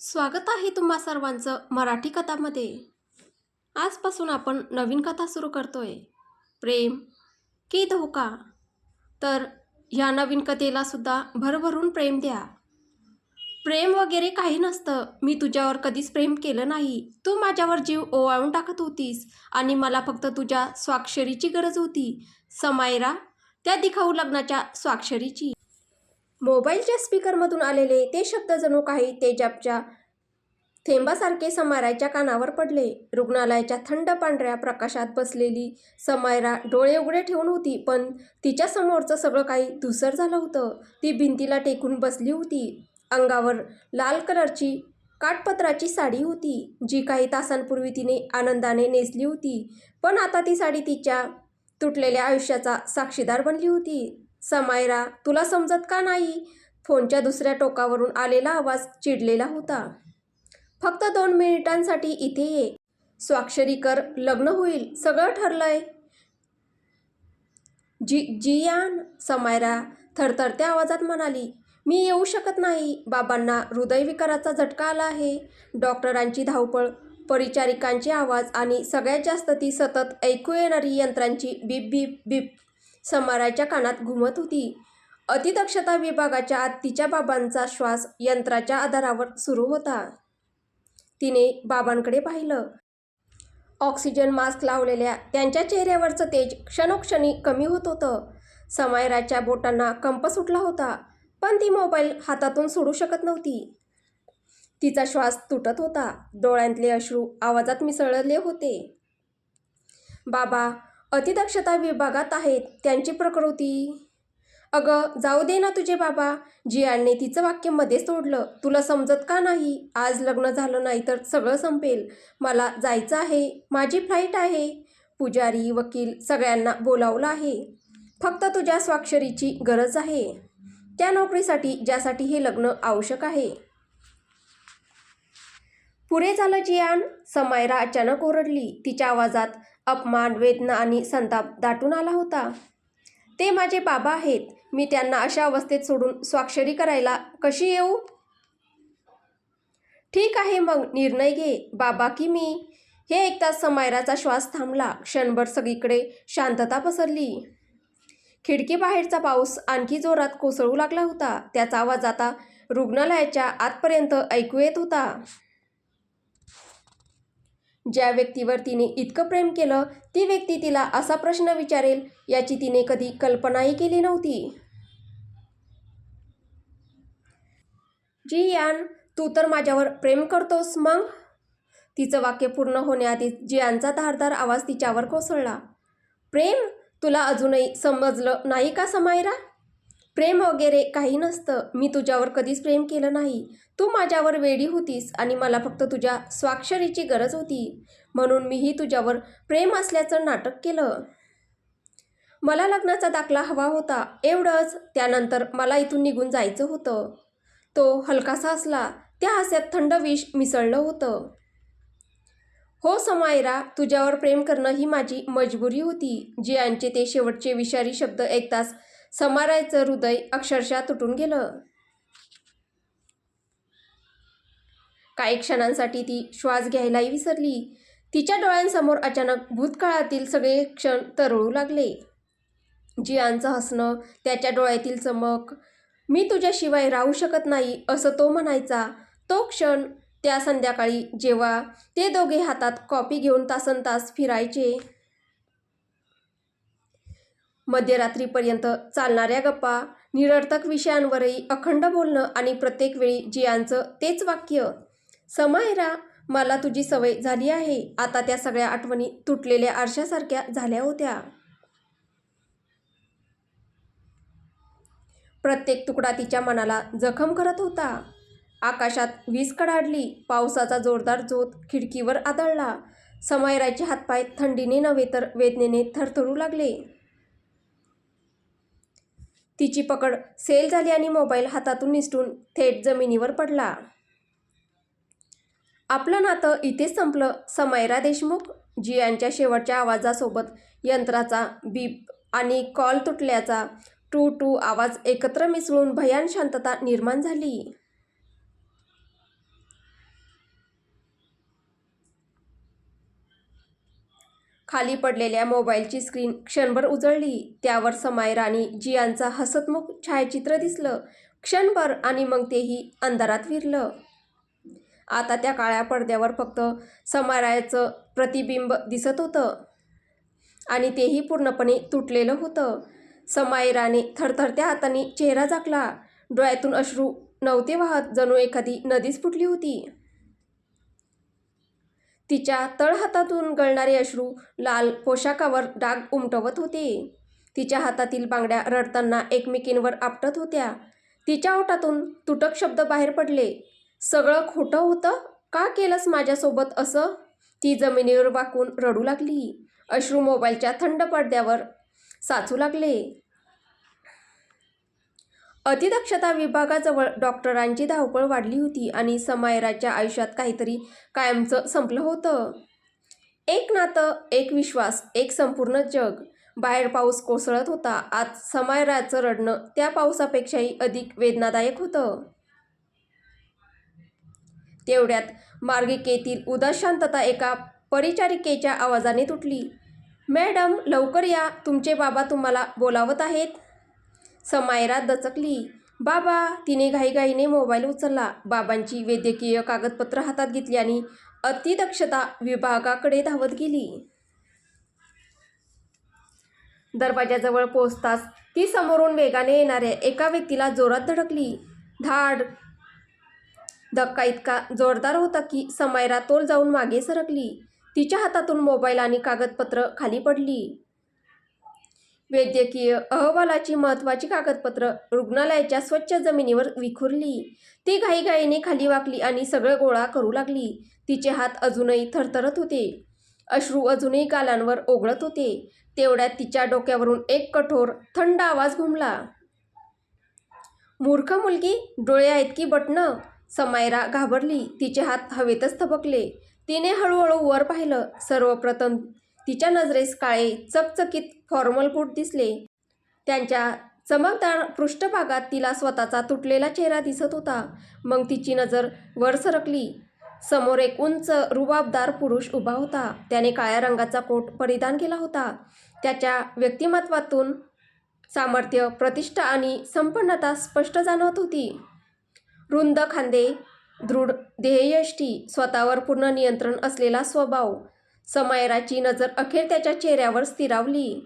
स्वागत आहे तुम्हा सर्वांचं मराठी कथामध्ये. आजपासून आपण नवीन कथा सुरू करतोय. प्रेम की धोका. तर ह्या नवीन कथेला सुद्धा भरभरून प्रेम द्या. प्रेम वगैरे काही नसतं. मी तुझ्यावर कधीच प्रेम केलं नाही. तू माझ्यावर जीव ओवाळून टाकत होतीस आणि मला फक्त तुझ्या स्वाक्षरीची गरज होती. समायरा, त्या दिखाऊ लग्नाच्या स्वाक्षरीची. मोबाईलच्या स्पीकरमधून आलेले ते शब्द जणू काही तेजाबच्या थेंबासारखे समायराच्या कानावर पडले. रुग्णालयाच्या थंड पांढऱ्या प्रकाशात बसलेली समायरा डोळे उघडे ठेवून होती, पण तिच्या समोरचं सगळं काही धूसर झालं होतं. ती भिंतीला टेकून बसली होती. अंगावर लाल कलरची काठपदराची साडी होती, जी काही तासांपूर्वी तिने आनंदाने नेसली होती. पण आता ती साडी तिच्या तुटलेल्या आयुष्याचा साक्षीदार बनली होती. समायरा, तुला समजत का नाही? फोनच्या दुसऱ्या टोकावरून आलेला आवाज चिडलेला होता. फक्त 2 मिनिटांसाठी इथे ये. स्वाक्षरी कर, लग्न होईल. सगळं ठरलंय. जियान, समायरा थरथरत्या आवाजात म्हणाली. मी येऊ शकत नाही. बाबांना हृदयविकाराचा झटका आला आहे. डॉक्टरांची धावपळ, परिचारिकांचे आवाज आणि सगळ्यात जास्त ती सतत ऐकू येणारी यंत्रांची बीप बीप बीप समायराच्या कानात घुमत होती. अतिदक्षता विभागाच्या आत तिच्या बाबांचा श्वास यंत्राच्या आधारावर सुरू होता. तिने बाबांकडे पाहिलं. ऑक्सिजन मास्क लावलेल्या त्यांच्या चेहऱ्यावरचं तेज क्षणोक्षणी कमी होत होतं. समायराच्या बोटांना कंप सुटला होता, पण ती मोबाईल हातातून सोडू शकत नव्हती. तिचा श्वास तुटत होता. डोळ्यांतले अश्रू आवाजात मिसळले होते. बाबा अतिदक्षता विभागात आहेत. त्यांची प्रकृती. अगं जाऊ दे ना तुझे बाबा. जियानने तिचं वाक्य मध्येच तोडलं. तुला समजत का नाही? आज लग्न झालं नाही तर सगळं संपेल. मला जायचं आहे. माझी फ्लाईट आहे. पुजारी, वकील सगळ्यांना बोलावलं आहे. फक्त तुझ्या स्वाक्षरीची गरज आहे. त्या नोकरीसाठी ज्यासाठी हे लग्न आवश्यक आहे. पुरे झालं जियान, समायरा अचानक ओरडली. तिच्या आवाजात अपमान, वेदना आणि संताप दाटून आला होता. ते माझे बाबा आहेत. मी त्यांना अशा अवस्थेत सोडून स्वाक्षरी करायला कशी येऊ? ठीक आहे, मग निर्णय घे. बाबा की मी? हे ऐकताच समायराचा श्वास थांबला. क्षणभर सगळीकडे शांतता पसरली. खिडकीबाहेरचा पाऊस आणखी जोरात कोसळू लागला होता. त्याचा आवाज आता रुग्णालयाच्या आतपर्यंत ऐकू येत होता. ज्या व्यक्तीवर तिने इतकं प्रेम केलं, ती व्यक्ती तिला असा प्रश्न विचारेल याची तिने कधी कल्पनाही केली नव्हती. जियान, तू तर माझ्यावर प्रेम करतोस मग? तिचं वाक्य पूर्ण होण्याआधीच जियानचा धारदार आवाज तिच्यावर कोसळला. प्रेम? तुला अजूनही समजलं नाही का समायरा? प्रेम वगैरे काही नसतं. मी तुझ्यावर कधीच प्रेम केलं नाही. तू माझ्यावर वेडी होतीस आणि मला फक्त तुझ्या स्वाक्षरीची गरज होती. म्हणून मीही तुझ्यावर प्रेम असल्याचं नाटक केलं. मला लग्नाचा दाखला हवा होता, एवढंच. त्यानंतर मला इथून निघून जायचं होतं. तो हलकासा हसला. त्या हास्यात थंड विष मिसळलं होतं. हो समायरा, तुझ्यावर प्रेम करणं ही माझी मजबुरी होती. जियानचे ते शेवटचे विषारी शब्द ऐकताच समायराचं हृदय अक्षरशः तुटून गेलं. काही क्षणांसाठी ती श्वास घ्यायलाही विसरली. तिच्या डोळ्यांसमोर अचानक भूतकाळातील सगळे क्षण तरळू लागले. जियानचं हसणं, त्याच्या डोळ्यातील चमक. मी तुझ्याशिवाय राहू शकत नाही असं तो म्हणायचा. तो क्षण, त्या संध्याकाळी जेव्हा ते दोघे हातात कॉफी घेऊन तासनतास फिरायचे. मध्यरात्रीपर्यंत चालणाऱ्या गप्पा, निरर्थक विषयांवरही अखंड बोलणं आणि प्रत्येक वेळी जियानचं तेच वाक्य. समायरा, मला तुझी सवय झाली आहे. आता त्या सगळ्या आठवणी तुटलेल्या आरशासारख्या झाल्या होत्या. प्रत्येक तुकडा तिच्या मनाला जखम करत होता. आकाशात वीज कडाडली. पावसाचा जोरदार झोत खिडकीवर आदळला. समायराचे हातपाय थंडीने नव्हे तर वेदनेने थरथरू लागले. तिची पकड सैल झाली आणि मोबाईल हातातून निसटून थेट जमिनीवर पडला. आपलं नातं इथेच संपलं समायरा देशमुख. जियानच्या शेवटच्या आवाजासोबत यंत्राचा बीप आणि कॉल तुटल्याचा टू टू आवाज एकत्र मिसळून भयान शांतता निर्माण झाली. खाली पडलेल्या मोबाईलची स्क्रीन क्षणभर उजळली. त्यावर समायर आणि जियांचा हसतमुख छायाचित्र दिसलं क्षणभर आणि मग तेही अंधारात विरलं. आता त्या काळ्या पडद्यावर फक्त समायराचं प्रतिबिंब दिसत होतं आणि तेही पूर्णपणे तुटलेलं होतं. समायराने थरथरत्या हाताने चेहरा झाकला. डोळ्यातून अश्रू नव्हते वाहत, जणू एखादी नदीच फुटली होती. तिच्या तळहातातून गळणारे अश्रू लाल पोशाखावर डाग उमटवत होते. तिच्या हातातील बांगड्या रडताना एकमेकींवर आपटत होत्या. तिच्या ओठातून तुटक शब्द बाहेर पडले. सगळं खोटं होतं? का केलंस माझ्यासोबत असं? ती जमिनीवर वाकून रडू लागली. अश्रू मोबाईलच्या थंड पडद्यावर साचू लागले. अतिदक्षता विभागाजवळ डॉक्टरांची धावपळ वाढली होती आणि समायराच्या आयुष्यात काहीतरी कायमचं संपलं होतं. एक नातं, एक विश्वास, एक संपूर्ण जग. बाहेर पाऊस कोसळत होता. आज समायराचं रडणं त्या पावसापेक्षाही अधिक वेदनादायक होतं. तेवढ्यात मार्गिकेतील उदास शांतता एका परिचारिकेच्या आवाजाने तुटली. मॅडम, लवकर या, तुमचे बाबा तुम्हाला बोलावत आहेत. समायरा दचकली. बाबा? तिने घाईघाईने मोबाईल उचलला. बाबांची वैद्यकीय कागदपत्र हातात घेतली आणि अतिदक्षता विभागाकडे धावत गेली. दरवाजाजवळ पोहोचताच ती समोरून वेगाने येणाऱ्या एका व्यक्तीला जोरात धडकली. धाड! धक्का इतका जोरदार होता की समायरा तोल जाऊन मागे सरकली. तिच्या हातातून मोबाईल आणि कागदपत्र खाली पडली. वैद्यकीय अहवालाची महत्त्वाची कागदपत्र रुग्णालयाच्या स्वच्छ जमिनीवर विखुरली. ती घाईघाईने खाली वाकली आणि सगळं गोळा करू लागली. तिचे हात अजूनही थरथरत होते. अश्रू अजूनही गालांवर ओघळत होते. तेवढ्यात तिच्या डोक्यावरून एक कठोर, थंड आवाज घुमला. मूर्ख मुलगी, डोळे आहेत की बटणं? समायरा घाबरली. तिचे हात हवेतच थबकले. तिने हळूहळू वर पाहिलं. सर्वप्रथम तिच्या नजरेस काळे चकचकीत फॉर्मल बूट दिसले. त्यांच्या चमकदार पृष्ठभागात तिला स्वतःचा तुटलेला चेहरा दिसत होता. मग तिची नजर वर सरकली. समोर एक उंच, रुबाबदार पुरुष उभा होता. त्याने काळ्या रंगाचा कोट परिधान केला होता. त्याच्या व्यक्तिमत्वातून सामर्थ्य, प्रतिष्ठा आणि संपन्नता स्पष्ट जाणवत होती. रुंद खांदे, दृढ ध्येयष्टी, स्वतःवर पूर्ण नियंत्रण असलेला स्वभाव. समायराची नजर अखेर त्याच्या चेहऱ्यावर स्थिरावली.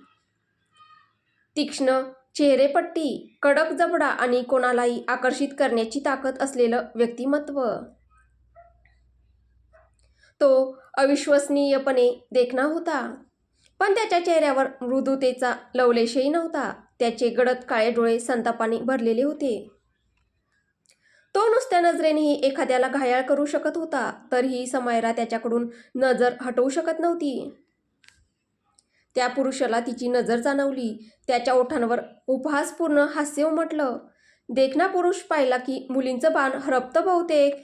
तीक्ष्ण चेहरेपट्टी, कडक जबडा आणि कोणालाही आकर्षित करण्याची ताकद असलेलं व्यक्तिमत्व. तो अविश्वसनीयपणे देखणा होता, पण त्याच्या चेहऱ्यावर मृदुतेचा लवलेशही नव्हता. त्याचे गडद काळे डोळे संतापाने भरलेले होते. तो नुसत्या नजरेनेही एखाद्याला घायाळ करू शकत होता. तरीही समायरा त्याच्याकडून नजर हटवू शकत नव्हती. त्या पुरुषाला तिची नजर जाणवली. त्याच्या ओठांवर उपहासपूर्ण हास्य उमटलं. देखणा पुरुष पाहिला की मुलींचं बाण हरपतं बहुतेक.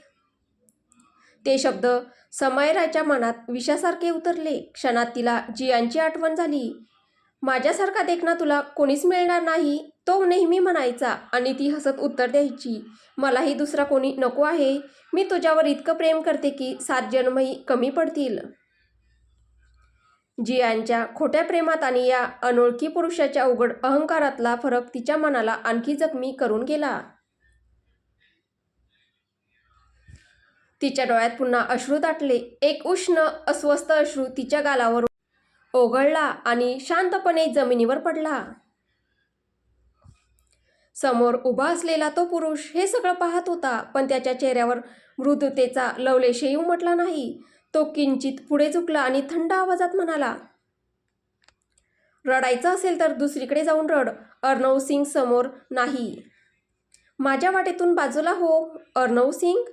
ते शब्द समायराच्या मनात विषासारखे उतरले. क्षणात तिला जियांची आठवण झाली. माझ्यासारखा देखणा तुला कोणीच मिळणार नाही, तो नेहमी म्हणायचा आणि ती हसत उत्तर द्यायची. मलाही दुसरा कोणी नको आहे. मी तुझ्यावर इतकं प्रेम करते की 7 जन्मही कमी पडतील. जियांच्या खोट्या प्रेमात आणि या अनोळखी पुरुषाच्या उघड अहंकारातला फरक तिच्या मनाला आणखी जखमी करून गेला. तिच्या डोळ्यात पुन्हा अश्रू दाटले. एक उष्ण, अस्वस्थ अश्रू तिच्या गालावर ओघळला आणि शांतपणे जमिनीवर पडला. समोर उभा असलेला तो पुरुष हे सगळं पाहत होता, पण त्याच्या चेहऱ्यावर मृदुतेचा लवलेशही उमटला नाही. तो किंचित पुढे झुकला आणि थंड आवाजात म्हणाला, रडायचं असेल तर दुसरीकडे जाऊन रड. अर्णव सिंग समोर नाही. माझ्या वाटेतून बाजूला हो. अर्णव सिंग?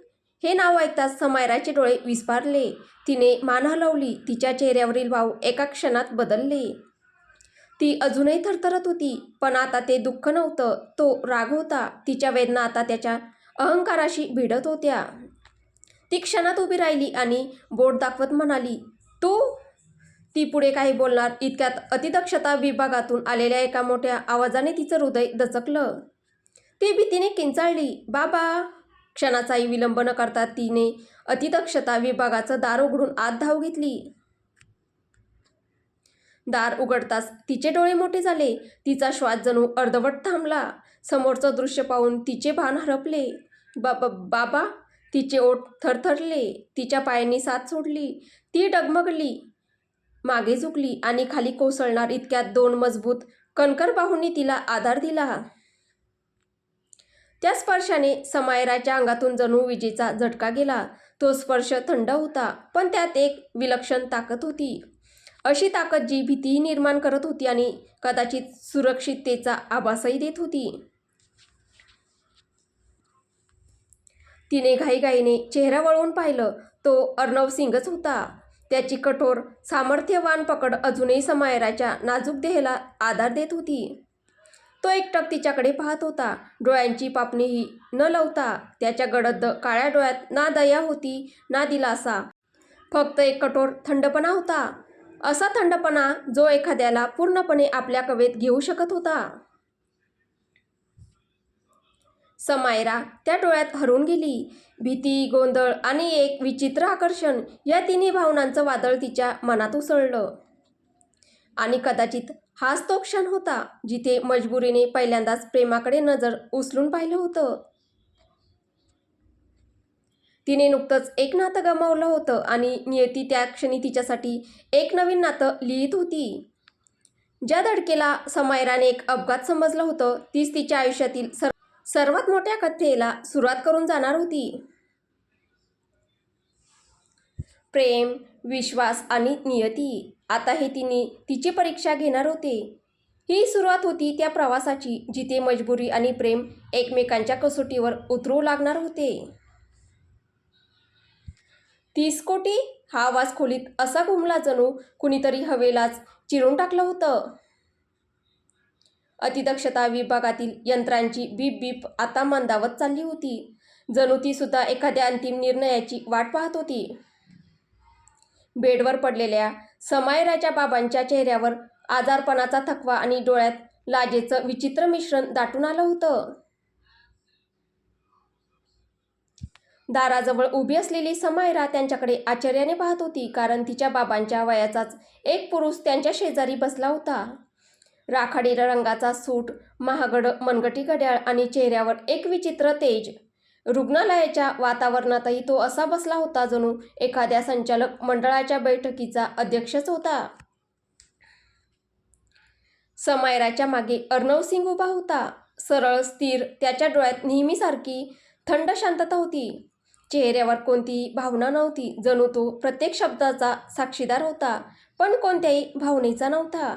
हे नाव ऐकताच समायराचे डोळे विस्फारले. तिने मान हलवली. तिच्या चेहऱ्यावरील भाव एका क्षणात बदलले. ती अजूनही थरथरत होती, पण आता ते दुःख नव्हतं, तो राग होता. तिच्या वेदना आता त्याच्या अहंकाराशी भिडत होत्या. ती क्षणात उभी राहिली आणि बोट दाखवत म्हणाली, तू? ती पुढे काही बोलणार इतक्यात अतिदक्षता विभागातून आलेल्या एका मोठ्या आवाजाने तिचं हृदय दचकलं. ती भीतीने किंचाळली. बाबा! क्षणाचाही विलंब न करता तिने अतिदक्षता विभागाचं दार उघडून आत धाव घेतली. दार उघडताच तिचे डोळे मोठे झाले. तिचा श्वास जणू अर्धवट थांबला. समोरचं दृश्य पाहून तिचे भान हरपले. बाबा. तिचे ओठ थरथरले. तिच्या पायांनी साथ सोडली. ती डगमगली, मागे झुकली आणि खाली कोसळणार इतक्यात 2 मजबूत कणखर बाहूंनी तिला आधार दिला. त्या स्पर्शाने समायराच्या अंगातून जणू विजेचा झटका गेला. तो स्पर्श थंड होता, पण त्यात एक विलक्षण ताकद होती. अशी ताकद जी भीतीही निर्माण करत होती आणि कदाचित सुरक्षिततेचा आभासही देत होती. तिने घाईघाईने चेहरा वळवून पाहिलं. तो अर्णव सिंगच होता. त्याची कठोर, सामर्थ्यवान पकड अजूनही समायराच्या नाजूक देहाला आधार देत होती. तो एकटक तिच्याकडे पाहत होता, डोळ्यांची पापणीही न लावता. त्याच्या गडद काळ्या डोळ्यात ना दया होती ना दिलासा, फक्त एक कठोर थंडपणा होता. असा थंडपणा जो एखाद्याला पूर्णपणे आपल्या कवेत घेऊ शकत होता. समायरा त्या डोळ्यात हरवून गेली. भीती, गोंधळ आणि एक विचित्र आकर्षण या तिन्ही भावनांचं वादळ तिच्या मनात उसळलं. आणि कदाचित हाच तो क्षण होता जिथे मजबुरीने पहिल्यांदाच प्रेमाकडे नजर उचलून पाहिलं होतं. तिने नुकतंच एक नातं गमावलं होतं आणि नियती त्या क्षणी तिच्यासाठी एक नवीन नातं लिहित होती. ज्या धडकेला समायराने एक अपघात समजलं होतं, तीच तिच्या आयुष्यातील सर्वात मोठ्या कथेला सुरुवात करून जाणार होती. प्रेम, विश्वास आणि नियती. आता हे तिने तिची परीक्षा घेणार होते. ही सुरुवात होती त्या प्रवासाची जिथे मजबुरी आणि प्रेम एकमेकांच्या कसोटीवर उतरू लागणार होते. 30 कोटी हा आवाज खोलीत असा घुमला जणू कुणीतरी हवेलाच चिरून टाकलं होतं. अतिदक्षता विभागातील यंत्रांची बीप बीप आता मंदावत चालली होती. जणू ती सुद्धा एखाद्या अंतिम निर्णयाची वाट पाहत होती. बेडवर पडलेल्या समायराच्या बाबांच्या चेहऱ्यावर आजारपणाचा थकवा आणि डोळ्यात लाजेचं विचित्र मिश्रण दाटून आलं होतं. दाराजवळ उभी असलेली समायरा त्यांच्याकडे आश्चर्याने पाहत होती, कारण तिच्या बाबांच्या वयाचाच एक पुरुष त्यांच्या शेजारी बसला होता. राखाडी रंगाचा सूट, महागड मनगटी घड्याळ आणि चेहऱ्यावर एक विचित्र तेज. रुग्णालयाच्या वातावरणातही तो असा बसला होता जणू एखाद्या संचालक मंडळाच्या बैठकीचा अध्यक्षच होता. समायराच्या मागे अर्णव सिंग उभा होता. सरळ, स्थिर. त्याच्या डोळ्यात नेहमीसारखी थंड शांतता होती. चेहऱ्यावर कोणतीही भावना नव्हती. जणू तो प्रत्येक शब्दाचा साक्षीदार होता, पण कोणत्याही भावनेचा नव्हता.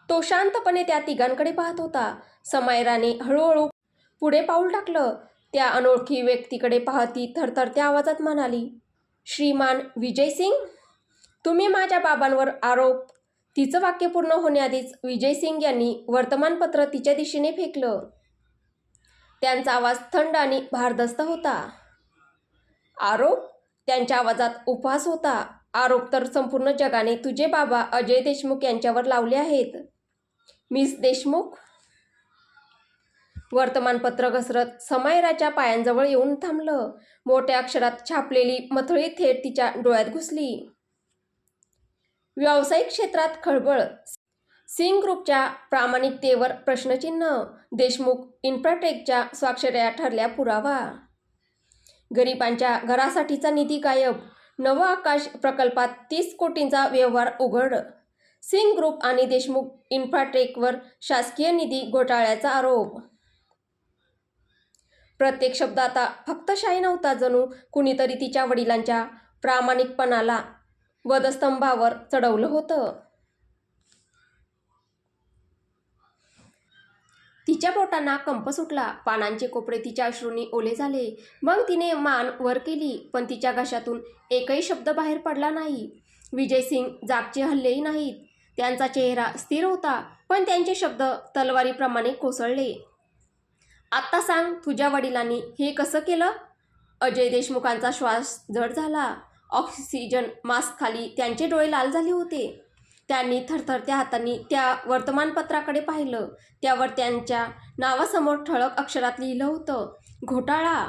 तो शांतपणे त्या तिघांकडे पाहत होता. समायराने हळूहळू पुढे पाऊल टाकलं. त्या अनोळखी व्यक्तीकडे पाहत ती थरथरत्या आवाजात म्हणाली, श्रीमान विजय सिंग, तुम्ही माझ्या बाबांवर आरोप. तिचं वाक्य पूर्ण होण्याआधीच विजय सिंग यांनी वर्तमानपत्र तिच्या दिशेने फेकलं. त्यांचा आवाज थंड आणि भारदस्त होता. आरोप? त्यांच्या आवाजात उपहास होता. आरोप तर संपूर्ण जगाने तुझे बाबा अजय देशमुख यांच्यावर लावले आहेत. मिस देशमुख? वर्तमानपत्र घसरत समायराच्या पायांजवळ येऊन थांबलं. मोठ्या अक्षरात छापलेली मथळी थेट तिच्या डोळ्यात घुसली. व्यावसायिक क्षेत्रात खळबळ. सिंग ग्रुपच्या प्रामाणिकतेवर प्रश्नचिन्ह. देशमुख इन्फ्राटेकच्या स्वाक्षऱ्या ठरल्या पुरावा. गरिबांच्या घरासाठीचा निधी गायब. नव आकाश प्रकल्पात 30 कोटींचा व्यवहार उघड. सिंग ग्रुप आणि देशमुख इन्फ्राटेकवर शासकीय निधी घोटाळ्याचा आरोप. प्रत्येक शब्द आता फक्त शाई नव्हता. जणू कुणीतरी तिच्या वडिलांच्या प्रामाणिकपणाला वधस्तंभावर चढवलं होतं. तिच्या बोटांना कंप सुटला. पानांचे कोपरे तिच्या अश्रूंनी ओले झाले. मग तिने मान वर केली, पण तिच्या घशातून एकही शब्द बाहेर पडला नाही. विजय सिंग जागचे हललेही नाहीत. त्यांचा चेहरा स्थिर होता, पण त्यांचे शब्द तलवारीप्रमाणे कोसळले. आत्ता सांग, तुझ्या वडिलांनी हे कसं केलं? अजय देशमुखांचा श्वास जड झाला. ऑक्सिजन मास्कखाली त्यांचे डोळे लाल झाले होते. त्यांनी थरथरत्या हातांनी त्या वर्तमानपत्राकडे पाहिलं. त्यावर त्यांच्या नावासमोर ठळक अक्षरात लिहिलं होतं, घोटाळा.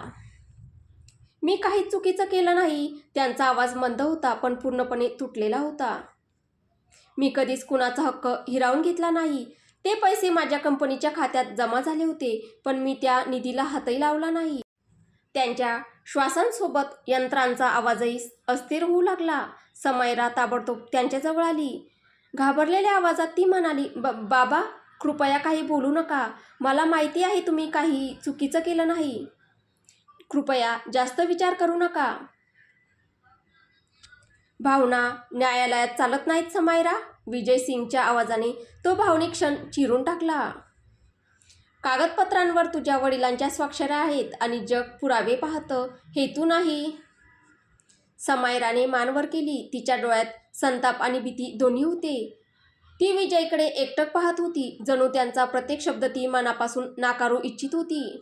मी काही चुकीचं केलं नाही. त्यांचा आवाज मंद होता पण पूर्णपणे तुटलेला होता. मी कधीच कुणाचा हक्क हिरावून घेतला नाही. ते पैसे माझ्या कंपनीच्या खात्यात जमा झाले होते पण मी त्या निधीला हातही लावला नाही. त्यांच्या श्वासांसोबत यंत्रांचा आवाजही अस्थिर होऊ लागला. समायरा ताबडतोब त्यांच्याजवळ आली. घाबरलेल्या आवाजात ती म्हणाली, बाबा, कृपया काही बोलू नका. मला माहिती आहे तुम्ही काही चुकीचं केलं नाही. कृपया जास्त विचार करू नका. भावना न्यायालयात चालत नाहीत समायरा. विजय सिंगच्या आवाजाने तो भावनिक क्षण चिरून टाकला. कागदपत्रांवर तुझ्या वडिलांच्या स्वाक्षऱ्या आहेत आणि जग पुरावे पाहतं, हेतू नाही. समायराने मान वर केली. तिच्या डोळ्यात संताप आणि भीती दोन्ही होते. ती विजयकडे एकटक पाहत होती, जणू त्यांचा प्रत्येक शब्द ती मनापासून नाकारू इच्छित होती.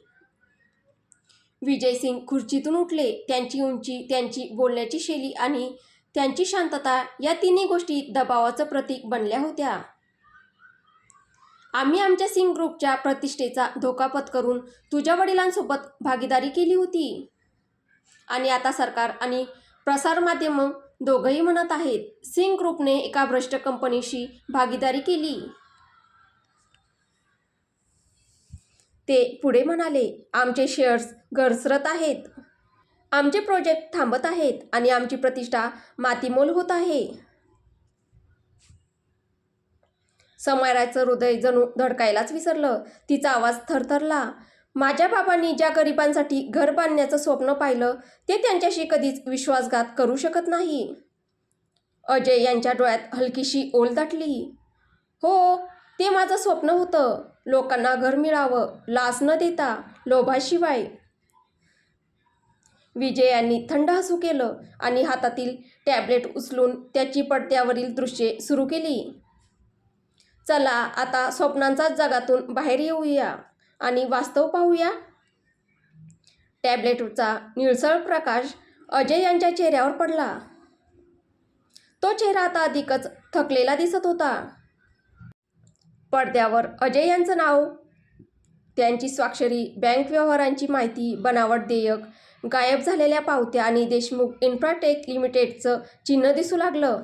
विजय सिंग खुर्चीतून उठले. त्यांची उंची, त्यांची बोलण्याची शैली आणि त्यांची शांतता या तिन्ही गोष्टी दबावाचं प्रतीक बनल्या होत्या. आम्ही आमच्या सिंग ग्रुपच्या प्रतिष्ठेचा धोका पत्करून तुझ्या वडिलांसोबत भागीदारी केली होती आणि आता सरकार आणि प्रसारमाध्यम दोघंही म्हणत आहेत सिंग ग्रुपने एका भ्रष्ट कंपनीशी भागीदारी केली. ते पुढे म्हणाले, आमचे शेअर्स घसरत आहेत, आमचे प्रोजेक्ट थांबत आहेत आणि आमची प्रतिष्ठा मातीमोल होत आहे. समायराचं हृदय जणू धडकायलाच विसरलं. तिचा आवाज थरथरला. माझ्या बाबांनी ज्या गरिबांसाठी घर बांधण्याचं स्वप्न पाहिलं ते त्यांच्याशी कधीच विश्वासघात करू शकत नाही. अजय यांच्या डोळ्यात हलकीशी ओल दाटली. हो, ते माझं स्वप्न होतं. लोकांना घर मिळावं, लाच न देता, लोभाशिवाय. विजय यांनी थंड हसू केलं आणि हातातील टॅब्लेट उचलून त्याची पडद्यावरील दृश्ये सुरू केली. चला आता स्वप्नांच्या जगातून बाहेर येऊया आणि वास्तव पाहूया. टॅब्लेटचा निळसळ प्रकाश अजय यांच्या चेहऱ्यावर पडला. तो चेहरा आता अधिकच थकलेला दिसत होता. पडद्यावर अजय यांचं नाव, त्यांची स्वाक्षरी, बँक व्यवहारांची माहिती, बनावट देयक, गायब झालेल्या पावत्या आणि देशमुख इन्फ्राटेक लिमिटेडचं चिन्ह दिसू लागलं.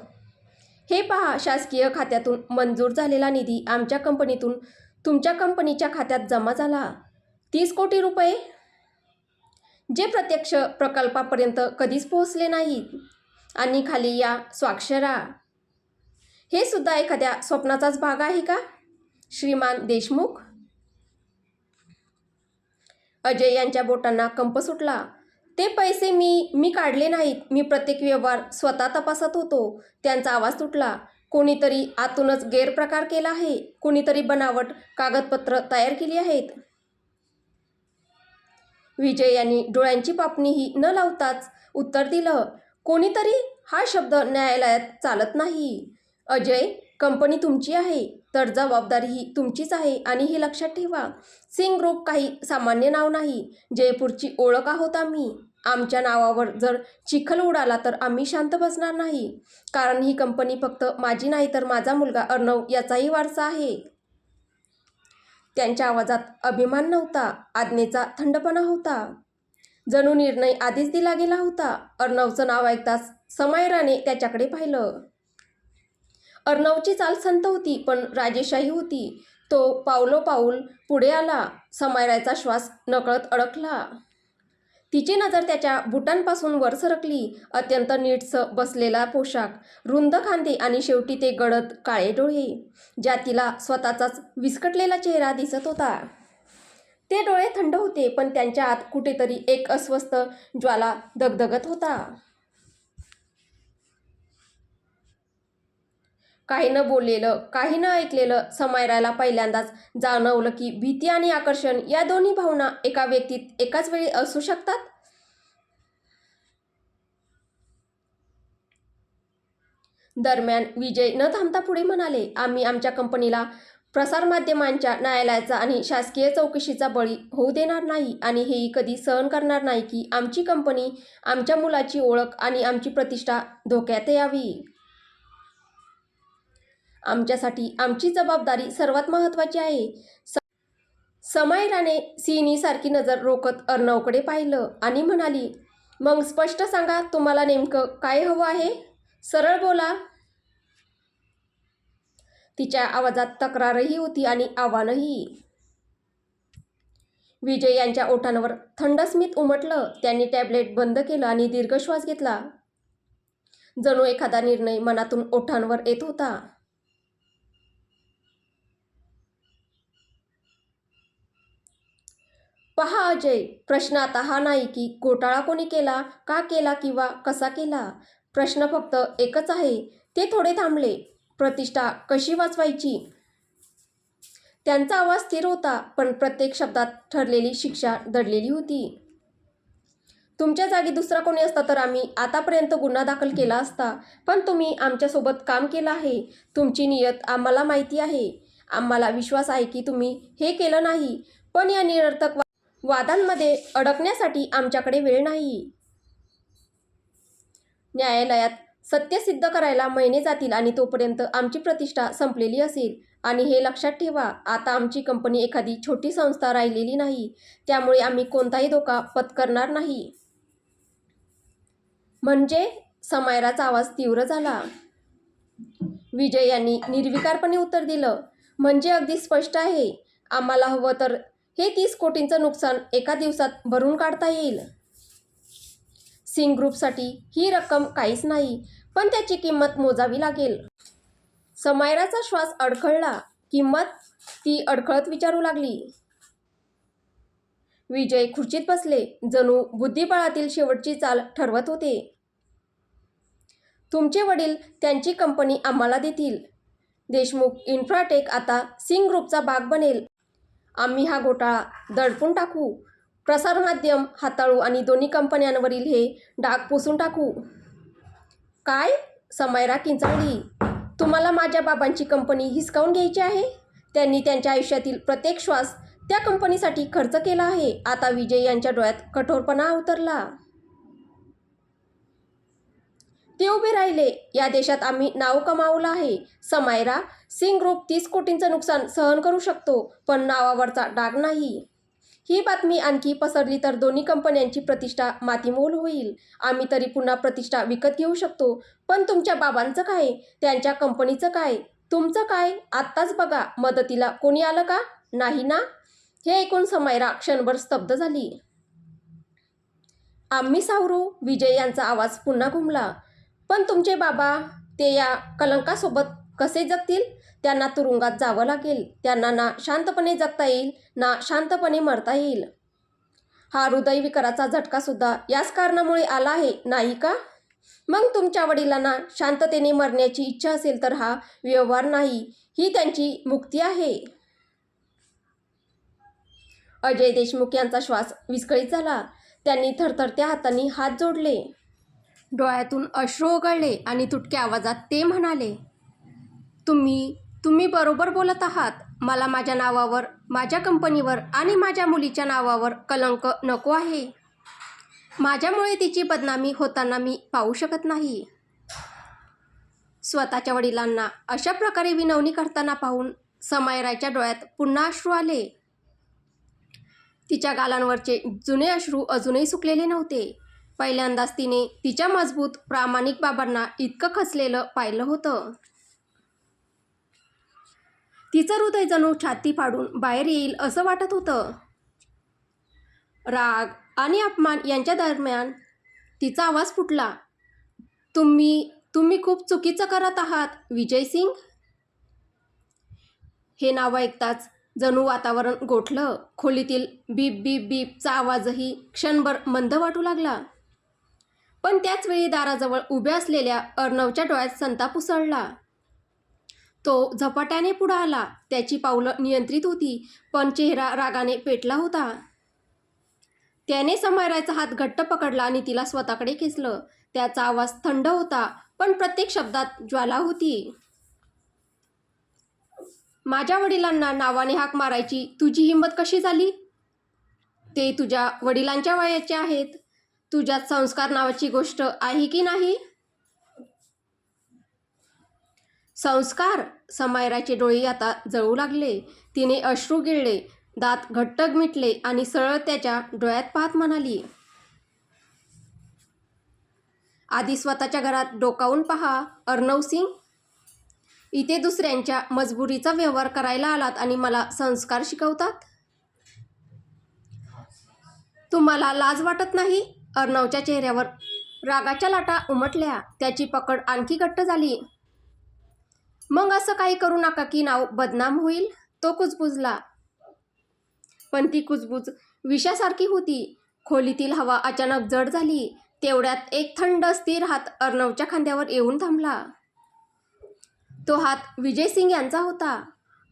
हे पहा, शासकीय खात्यातून मंजूर झालेला निधी आमच्या कंपनीतून तुमच्या कंपनीच्या खात्यात जमा झाला. 30 कोटी रुपये, जे प्रत्यक्ष प्रकल्पापर्यंत कधीच पोहोचले नाहीत. आणि खाली या स्वाक्षऱ्या. हे सुद्धा एखाद्या स्वप्नाचाच भाग आहे का, श्रीमान देशमुख? अजय यांच्या बोटांना कंप सुटला. ते पैसे मी काढले नाहीत. मी प्रत्येक व्यवहार स्वतः तपासत होतो. त्यांचा आवाज तुटला. कोणीतरी आतूनच गैरप्रकार केला आहे. कोणीतरी बनावट कागदपत्र तयार केली आहेत. विजय यांनी डोळ्यांची पापणीही न लावताच उत्तर दिलं, कोणीतरी हा शब्द न्यायालयात चालत नाही. अजय, कंपनी तुमची आहे तर जबाबदारीही तुमचीच आहे आणि हे लक्षात ठेवा. सिंग ग्रुप काही सामान्य नाव नाही. जयपूरची ओळख आहोत आम्ही. आमच्या नावावर जर चिखल उडाला तर आम्ही शांत बसणार नाही, कारण ही कंपनी फक्त माझी नाही तर माझा मुलगा अर्णव याचाही वारसा आहे. त्यांच्या आवाजात अभिमान नव्हता, आज्ञेचा थंडपणा होता. जणू निर्णय आधीच दिला गेला होता. अर्णवचं नाव ऐकताच समायराने त्याच्याकडे पाहिलं. अर्णवची चाल संत होती पण राजेशाही होती. तो पावलोपाऊल पुढे आला. समायराचा श्वास नकळत अडकला. तिची नजर त्याच्या बुटांपासून वर सरकली. अत्यंत नीटसं बसलेला पोशाख, रुंद खांदे आणि शेवटी ते गडद काळे डोळे, ज्यात तिला स्वतःचाच विस्कटलेला चेहरा दिसत होता. ते डोळे थंड होते पण त्यांच्या आत कुठेतरी एक अस्वस्थ ज्वाला दगदगत होता. काही न बोललेलं, काही न ऐकलेलं समायराला पहिल्यांदाच जाणवलं की भीती आणि आकर्षण या दोन्ही भावना एका व्यक्तीत एकाच वेळी असू शकतात. दरम्यान विजय न थांबता पुढे म्हणाले, आम्ही आमच्या कंपनीला प्रसारमाध्यमांच्या न्यायालयाचा आणि शासकीय चौकशीचा बळी होऊ देणार नाही आणि हेही कधी सहन करणार नाही की आमची कंपनी, आमच्या मुलाची ओळख आणि आमची प्रतिष्ठा धोक्यात यावी. आमच्यासाठी आमची जबाबदारी सर्वात महत्त्वाची आहे. समायराने सिंहीसारखी नजर रोखत अर्णवकडे पाहिलं आणि म्हणाली, मग स्पष्ट सांगा, तुम्हाला नेमकं काय हवं आहे? सरळ बोला. तिच्या आवाजात तक्रारही होती आणि आव्हानही. विजय यांच्या ओठांवर थंड स्मित उमटलं. त्यांनी टॅबलेट बंद केलं आणि दीर्घ श्वास घेतला. जणू एखादा निर्णय मनातून ओठांवर येत होता. पहा अजय, प्रश्न आता हा नाही की घोटाळा कोणी केला, का केला किंवा कसा केला. प्रश्न फक्त एकच आहे. ते थोडे थांबले. प्रतिष्ठा कशी वाचवायची? त्यांचा आवाज स्थिर होता, पण प्रत्येक शब्दात ठरलेली शिक्षा दडलेली होती. तुमच्या जागी दुसरा कोणी असता तर आम्ही आतापर्यंत गुन्हा दाखल केला असता, पण तुम्ही आमच्यासोबत काम केलं आहे. तुमची नियत आम्हाला माहिती आहे. आम्हाला विश्वास आहे की तुम्ही हे केलं नाही, पण या निरर्थक वादांमध्ये अडकण्यासाठी आमच्याकडे वेळ नाही. न्यायालयात सत्य सिद्ध करायला महिने जातील आणि तोपर्यंत आमची प्रतिष्ठा संपलेली असेल. आणि हे लक्षात ठेवा, आता आमची कंपनी एखादी छोटी संस्था राहिलेली नाही, त्यामुळे आम्ही कोणताही धोका पत्करणार नाही. म्हणजे? समायराचा आवाज तीव्र झाला. विजय यांनी निर्विकारपणे उत्तर दिलं. म्हणजे अगदी स्पष्ट आहे. आम्हाला हवं तर हे 30 कोटींचं नुकसान एका दिवसात भरून काढता येईल. सिंग ग्रुपसाठी ही रक्कम काहीच नाही, पण त्याची किंमत मोजावी लागेल. समायराचा श्वास अडखळला. किंमत? ती अडखळत विचारू लागली. विजय खुर्चीत बसले, जणू बुद्धिबळातील शेवटची चाल ठरवत होते. तुमचे वडील त्यांची कंपनी आम्हाला देतील. देशमुख इन्फ्राटेक आता सिंग ग्रुपचा भाग बनेल. आम्ही हा घोटाळा दडपून टाकू, प्रसारमाध्यम हाताळू आणि दोन्ही कंपन्यांवरील हे डाग पुसून टाकू. काय? समायरा किंचाळली. तुम्हाला माझ्या बाबांची कंपनी हिसकावून घ्यायची आहे? त्यांनी त्यांच्या आयुष्यातील प्रत्येक श्वास त्या कंपनीसाठी खर्च केला आहे. आता विजय यांच्या डोळ्यात कठोरपणा उतरला. ते उभे राहिले. या देशात आम्ही नाव कमावलं आहे समायरा. सिंग ग्रुप 30 कोटींचं नुकसान सहन करू शकतो, पण नावावरचा डाग नाही. ही बातमी आणखी पसरली तर दोन्ही कंपन्यांची प्रतिष्ठा मातीमोल होईल. आम्ही तरी पुन्हा प्रतिष्ठा विकत घेऊ शकतो, पण तुमच्या बाबांचं काय? त्यांच्या कंपनीचं काय? तुमचं काय? आत्ताच बघा, मदतीला कोणी आलं का? नाही ना? हे ऐकून समायरा क्षणभर स्तब्ध झाली. आम्ही सावरू. विजय यांचा आवाज पुन्हा घुमला. पण तुमचे बाबा? ते या कलंकासोबत कसे जगतील? त्यांना तुरुंगात जावं लागेल. त्यांना ना शांतपणे जगता येईल, ना शांतपणे मरता येईल. हा हृदयविकाराचा झटकासुद्धा याच कारणामुळे आला आहे, नाही का? मग तुमच्या वडिलांना शांततेने मरण्याची इच्छा असेल तर हा व्यवहार नाही, ही त्यांची मुक्ती आहे. अजय देशमुख यांचा श्वास विस्कळीत झाला. त्यांनी थरथरत्या हातांनी हात जोडले. डोळ्यातून अश्रू ओघळले आणि तुटक्या आवाजात ते म्हणाले, तुम्ही बरोबर बोलत आहात. मला माझ्या नावावर, माझ्या कंपनीवर आणि माझ्या मुलीच्या नावावर कलंक नको आहे. माझ्यामुळे तिची बदनामी होताना मी पाहू शकत नाही. स्वतःच्या वडिलांना अशा प्रकारे विनवणी करताना पाहून समायराच्या डोळ्यात पुन्हा अश्रू आले. तिच्या गालांवरचे जुने अश्रू अजूनही सुकलेले नव्हते. पहिल्यांदाच तिने तिच्या मजबूत, प्रामाणिक बाबांना इतकं खचलेलं पाहिलं होतं. तिचं हृदय जणू छाती फाडून बाहेर येईल असं वाटत होतं. राग आणि अपमान यांच्या दरम्यान तिचा आवाज फुटला. तुम्ही खूप चुकीचं करत आहात, विजय सिंग. हे नाव ऐकताच जणू वातावरण गोठलं. खोलीतील बीप बीप बीपचा आवाजही क्षणभर मंद वाटू लागला. पण त्याच वेळी दाराजवळ उभ्या असलेल्या अर्णवच्या डोळ्यात संताप उसळला. तो झपाट्याने पुढे आला. त्याची पावलं नियंत्रित होती, पण चेहरा रागाने पेटला होता. त्याने समायराचा हात घट्ट पकडला आणि तिला स्वतःकडे खेचलं. त्याचा आवाज थंड होता, पण प्रत्येक शब्दात ज्वाला होती. माझ्या वडिलांना नावाने हाक मारायची तुझी हिंमत कशी झाली? ते तुझ्या वडिलांच्या वयाचे आहेत. तुझ्यात संस्कार नावाची गोष्ट आहे की नाही? संस्कार? समायराचे डोळे आता जळू लागले. तिने अश्रू गिळले, दात घट्ट मिटले आणि सरळ त्याच्या डोळ्यात पाहत म्हणाली, आधी स्वतःच्या घरात डोकावून पहा अर्णव सिंग. इथे दुसऱ्यांच्या मजबुरीचा व्यवहार करायला आलात आणि मला संस्कार शिकवतात. तुम्हाला लाज वाटत नाही? अर्णवच्या चेहऱ्यावर रागाच्या लाटा उमटल्या. त्याची पकड आणखी घट्ट झाली. मग असं काही करू नका की नाव बदनाम होईल. तो कुजबुजला. पण ती कुजबुज विषासारखी होती. खोलीतील हवा अचानक जड झाली. तेवढ्यात एक थंड स्थिर हात अर्णवच्या खांद्यावर येऊन थांबला. तो हात विजय सिंग यांचा होता.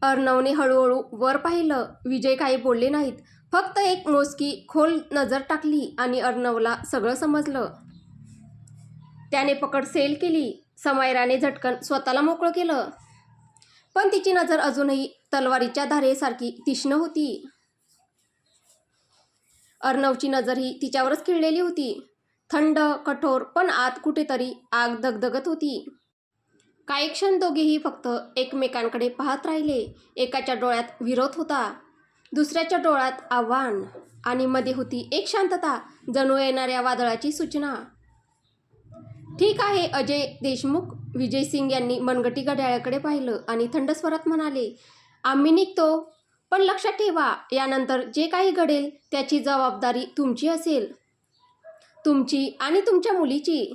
अर्णवने हळूहळू वर पाहिलं. विजय काही बोलले नाहीत. फक्त एक मोजकी खोल नजर टाकली आणि अर्णवला सगळं समजलं. त्याने पकड सैल केली. समायराने झटकन स्वतःला मोकळं केलं. पण तिची नजर अजूनही तलवारीच्या धारेसारखी तीक्ष्ण होती. अर्णवची नजरही तिच्यावरच खिळलेली होती. थंड, कठोर, पण आत कुठेतरी आग धगधगत होती. काही क्षण दोघेही फक्त एकमेकांकडे पाहत राहिले. एकाच्या डोळ्यात विरोध होता, दुसऱ्याच्या डोळ्यात आव्हान, आणि मध्ये होती एक शांतता, जणू येणाऱ्या वादळाची सूचना. ठीक आहे अजय देशमुख. विजय सिंग यांनी मनगटी घड्याळाकडे पाहिलं आणि थंड स्वरात म्हणाले, आम्ही निघतो. पण लक्षात ठेवा, यानंतर जे काही घडेल त्याची जबाबदारी तुमची असेल. तुमची आणि तुमच्या मुलीची.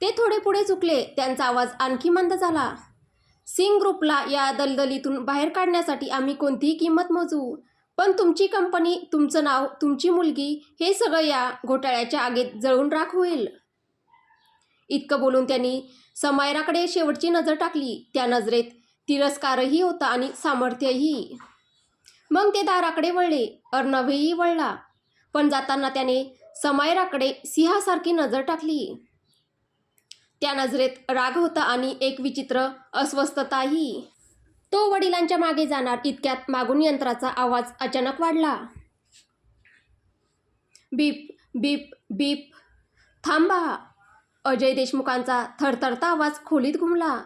ते थोडे पुढे झुकले. त्यांचा आवाज आणखी मंद झाला. सिंग ग्रुपला या दलदलीतून बाहेर काढण्यासाठी आम्ही कोणतीही किंमत मोजू. पण तुमची कंपनी, तुमचं नाव, तुमची मुलगी, हे सगळं या घोटाळ्याच्या आगीत जळून राख होईल. इतकं बोलून त्यांनी समायराकडे शेवटची नजर टाकली. त्या नजरेत तिरस्कारही होता आणि सामर्थ्यही. मग ते दाराकडे वळले. अर्णवही वळला. पण जाताना त्याने समायराकडे सिंहासारखी नजर टाकली. त्या नजरेत राग होता आणि एक विचित्र अस्वस्थताही. तो वडिलांच्या मागे जाणार इतक्यात मागून यंत्राचा आवाज अचानक वाढला. बीप बीप बीप. थांबा. अजय देशमुखांचा थरथरता आवाज खोलीत घुमला.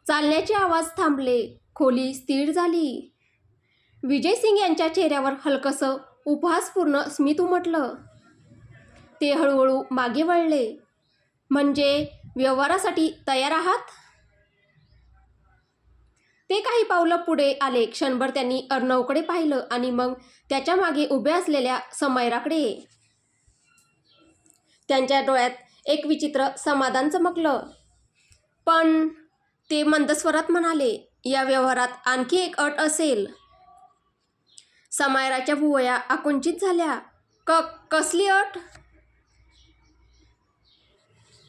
चालण्याचे आवाज थांबले. खोली स्थिर झाली. विजय सिंग यांच्या चेहऱ्यावर हलकसं उपहासपूर्ण स्मित उमटलं. ते हळूहळू मागे वळले. म्हणजे व्यवहारासाठी तयार आहात? ते काही पावलं पुढे आले. क्षणभर त्यांनी अर्णवकडे पाहिलं आणि मग त्याच्या मागे उभ्या असलेल्या समायराकडे. त्यांच्या डोळ्यात एक विचित्र समाधान चमकलं. पण ते मंद स्वरात म्हणाले, या व्यवहारात आणखी एक अट असेल. समायराच्या भुवया आकुंचित झाल्या. कसली अट?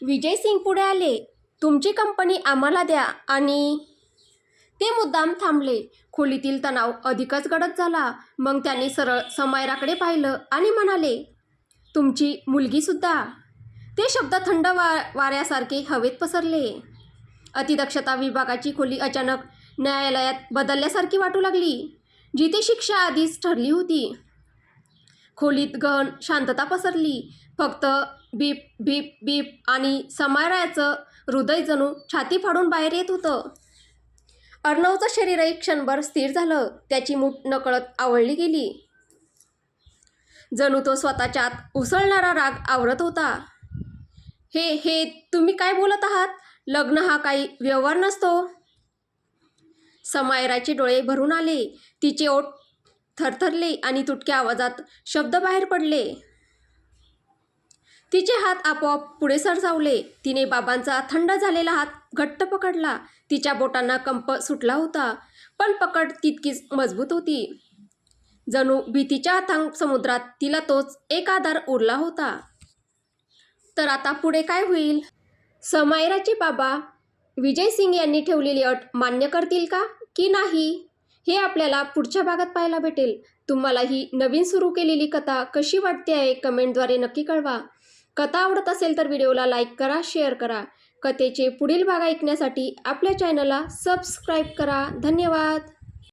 विजय सिंग पुढे आले. तुमची कंपनी आम्हाला द्या. आणि ते मुद्दाम थांबले. खोलीतील तणाव अधिकच गडद झाला. मग त्यांनी सरळ समायराकडे पाहिलं आणि म्हणाले, तुमची मुलगीसुद्धा. ते शब्द थंड वाऱ्यासारखे हवेत पसरले. अतिदक्षता विभागाची खोली अचानक न्यायालयात बदलल्यासारखी वाटू लागली. जिथे शिक्षा आधीच ठरली होती. खोलीत गहन शांतता पसरली. फक्त बीप बीप बीप आणि समायराचं हृदय जणू छाती फाडून बाहेर येत होतं. अर्णवचं शरीरही क्षणभर स्थिर झालं. त्याची मूठ नकळत आवळली गेली. जणू तो स्वतःच्या आत उसळणारा राग आवरत होता. हे तुम्ही काय बोलत आहात? लग्न हा काही व्यवहार नसतो. समायराचे डोळे भरून आले. तिचे ओठ थरथरले आणि तुटक्या आवाजात शब्द बाहेर पडले. तिचे हात आपोआप पुढे सरसावले. तिने बाबांचा थंड झालेला हात घट्ट पकडला. तिच्या बोटांना कंप सुटला होता, पण पकड तितकीच मजबूत होती. जणू भीतीच्या अथांग समुद्रात तिला तोच एक आधार उरला होता. तर आता पुढे काय होईल? समायराचे बाबा विजय सिंग यांनी ठेवलेली अट मान्य करतील का की नाही, हे आपल्याला पुढच्या भागात पाहायला भेटेल. तुम्हाला ही नवीन सुरू केलेली कथा कशी वाटते आहे कमेंटद्वारे नक्की कळवा. कथा आवडत असेल तर व्हिडिओला लाईक करा, शेअर करा. कथेचे पुढील भाग ऐकण्यासाठी आपल्या चॅनलला सबस्क्राईब करा. धन्यवाद.